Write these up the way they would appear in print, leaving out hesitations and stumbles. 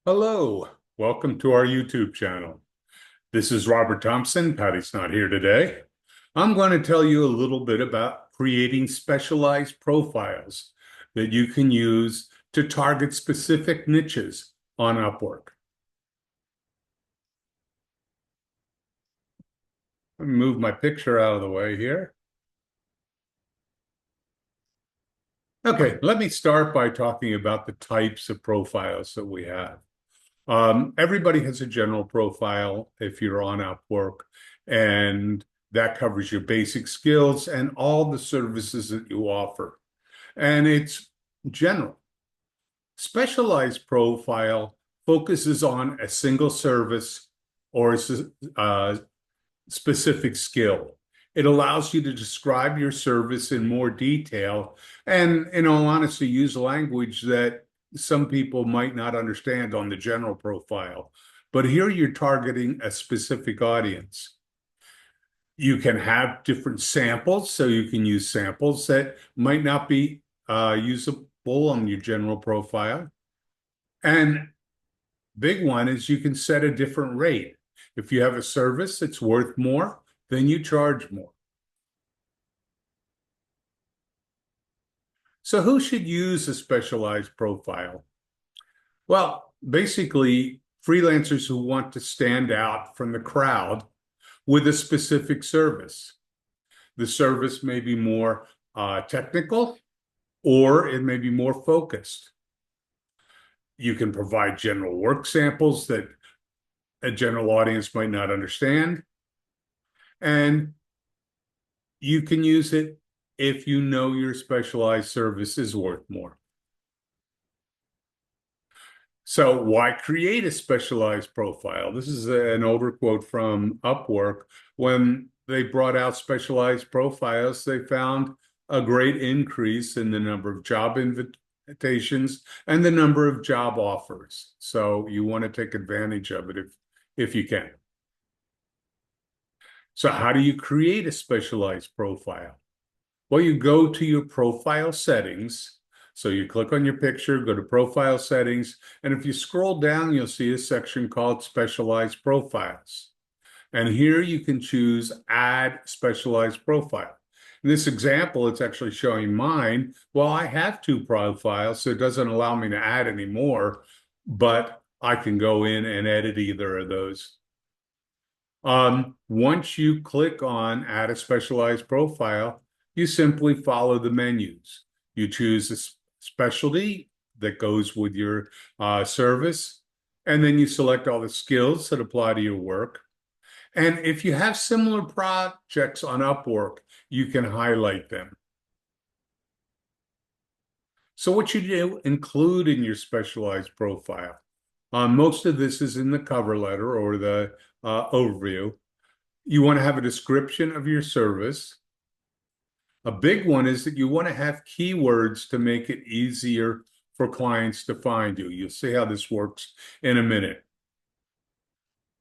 Hello, welcome to our YouTube channel. This is Robert Thompson. Patty's not here today. I'm going to tell you a little bit about creating specialized profiles that you can use to target specific niches on Upwork. Let me move my picture out of the way here. Okay, let me start by talking about the types of profiles that we have. Everybody has a general profile if you're on Upwork, and that covers your basic skills and all the services that you offer. And it's general. Specialized profile focuses on a single service or a specific skill. It allows you to describe your service in more detail and, in all honesty, use language that some people might not understand on the general profile. But here you're targeting a specific audience. You can have different samples, so you can use samples that might not be usable on your general profile. And big one is you can set a different rate. If you have a service that's worth more, then you charge more. So who should use a specialized profile? Well, basically, freelancers who want to stand out from the crowd with a specific service. The service may be more technical, or it may be more focused. You can provide general work samples that a general audience might not understand. And you can use it if you know your specialized service is worth more. So why create a specialized profile? This is an older quote from Upwork. When they brought out specialized profiles, they found a great increase in the number of job invitations and the number of job offers. So you want to take advantage of it if you can. So how do you create a specialized profile? Well, you go to your profile settings. So you click on your picture, go to profile settings, and if you scroll down, you'll see a section called specialized profiles. And here you can choose add specialized profile. In this example, it's actually showing mine. Well, I have two profiles, so it doesn't allow me to add any more, but I can go in and edit either of those. Once you click on add a specialized profile, you simply follow the menus. You choose a specialty that goes with your service, and then you select all the skills that apply to your work. And if you have similar projects on Upwork, you can highlight them. So what you do include in your specialized profile. Most of this is in the cover letter or the overview. You want to have a description of your service. A big one is that you want to have keywords to make it easier for clients to find you. You'll see how this works in a minute.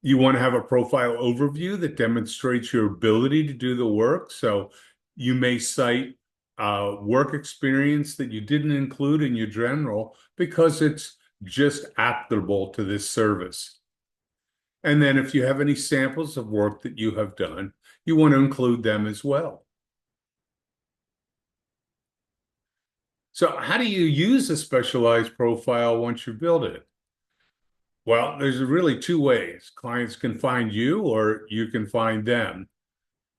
You want to have a profile overview that demonstrates your ability to do the work. So you may cite work experience that you didn't include in your general because it's just applicable to this service. And then if you have any samples of work that you have done, you want to include them as well. So how do you use a specialized profile once you build it? Well, there's really two ways. Clients can find you or you can find them.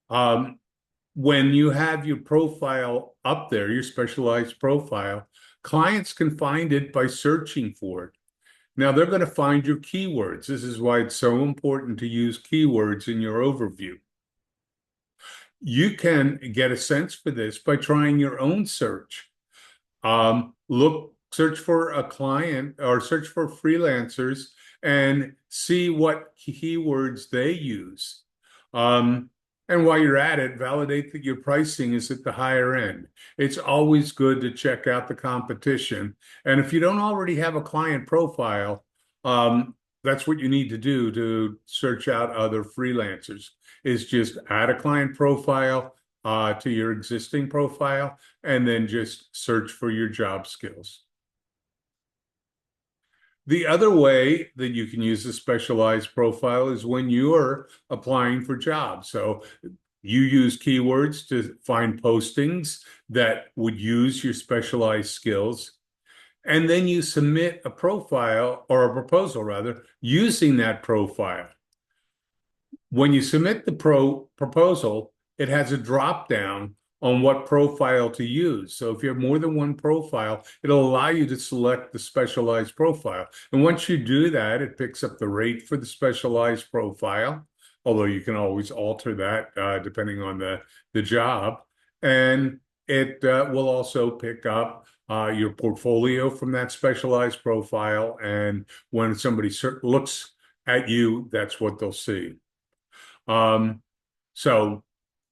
When you have your profile up there, your specialized profile, clients can find it by searching for it. Now, they're going to find your keywords. This is why it's so important to use keywords in your overview. You can get a sense for this by trying your own search. Search for a client or search for freelancers and see what keywords they use. And while you're at it, validate that your pricing is at the higher end. It's always good to check out the competition. And if you don't already have a client profile, that's what you need to do to search out other freelancers, is just add a client profile to your existing profile, and then just search for your job skills. The other way that you can use a specialized profile is when you're applying for jobs. So you use keywords to find postings that would use your specialized skills. And then you submit a profile or a proposal rather using that profile. When you submit the proposal, it has a drop down on what profile to use. So if you have more than one profile, it'll allow you to select the specialized profile. And once you do that, it picks up the rate for the specialized profile, although you can always alter that depending on the job. And it will also pick up your portfolio from that specialized profile. And when somebody looks at you, that's what they'll see. So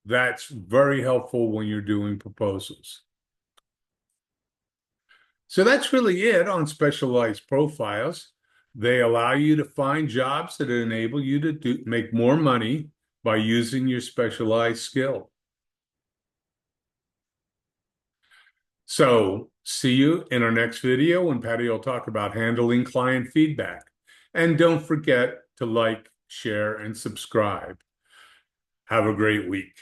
that's very helpful when you're doing proposals. So that's really it on specialized profiles. They allow you to find jobs that enable you to make more money by using your specialized skill. So see you in our next video when Patty will talk about handling client feedback. And don't forget to like, share, and subscribe. Have a great week.